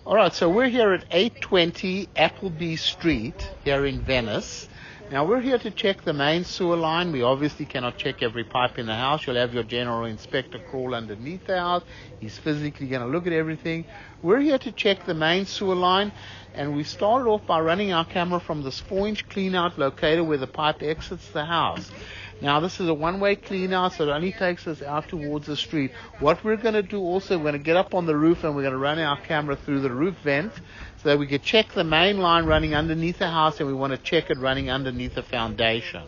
All right, so we're here at 820 Appleby Street here in Venice. Now we're here to check the main sewer line. We obviously cannot check every pipe in the house. You'll have your general inspector crawl underneath the house. He's physically going to look at everything. We're here to check the main sewer line, and we started off by running our camera from this 4-inch cleanout locator where the pipe exits the house. Now this is a one-way cleanout, so it only takes us out towards the street. What we're going to do also, we're going to get up on the roof and we're going to run our camera through the roof vent so that we can check the main line running underneath the house, and we want to check it running underneath the foundation.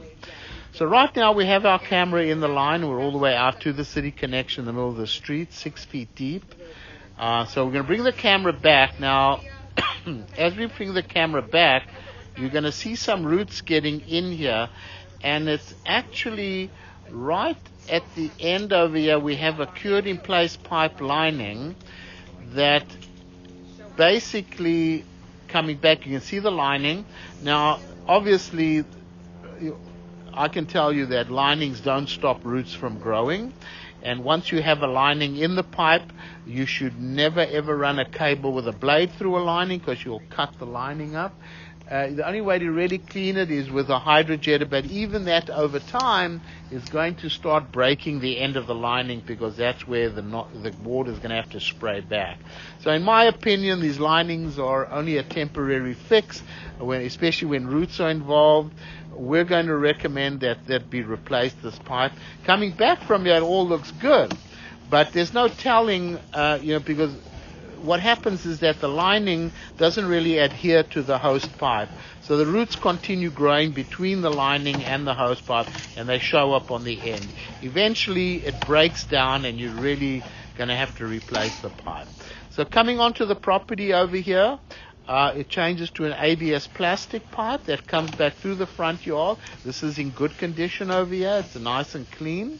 So right now we have our camera in the line. We're all the way out to the city connection in the middle of the street, 6 feet deep. So we're going to bring the camera back. Now, as we bring the camera back, you're going to see some roots getting in here. And it's actually right at the end over here, we have a cured in place pipe lining that basically coming back, you can see the lining. Now, obviously, I can tell you that linings don't stop roots from growing. And once you have a lining in the pipe, you should never ever run a cable with a blade through a lining because you'll cut the lining up. The only way to really clean it is with a hydrojetter, but even that over time is going to start breaking the end of the lining because that's where the water is going to have to spray back. So in my opinion, these linings are only a temporary fix, especially when roots are involved. We're going to recommend that be replaced, this pipe. Coming back from here, it all looks good, but there's no telling, because what happens is that the lining doesn't really adhere to the host pipe. So the roots continue growing between the lining and the host pipe, and they show up on the end. Eventually, it breaks down, and you're really going to have to replace the pipe. So coming onto the property over here, it changes to an ABS plastic pipe that comes back through the front yard. This is in good condition over here. It's nice and clean.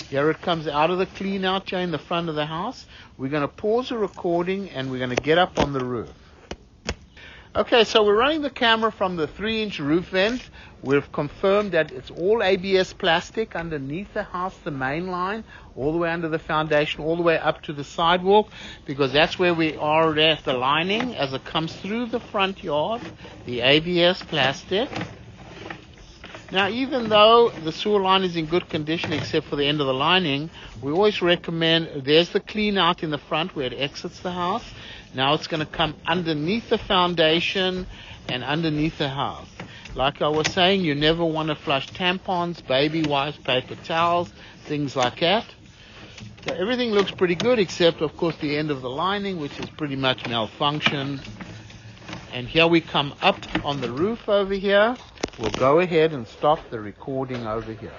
Here it comes out of the clean out chain in the front of the house. We're going to pause the recording and we're going to get up on the roof. Okay, so we're running the camera from the 3-inch roof vent. We've confirmed that it's all ABS plastic underneath the house, the main line, all the way under the foundation, all the way up to the sidewalk, because that's where we are at the lining as it comes through the front yard, the ABS plastic. Now, even though the sewer line is in good condition except for the end of the lining, we always recommend, there's the clean out in the front where it exits the house. Now it's going to come underneath the foundation and underneath the house. Like I was saying, you never want to flush tampons, baby wipes, paper towels, things like that. So everything looks pretty good except, of course, the end of the lining, which is pretty much malfunctioned. And here we come up on the roof over here. We'll go ahead and stop the recording over here.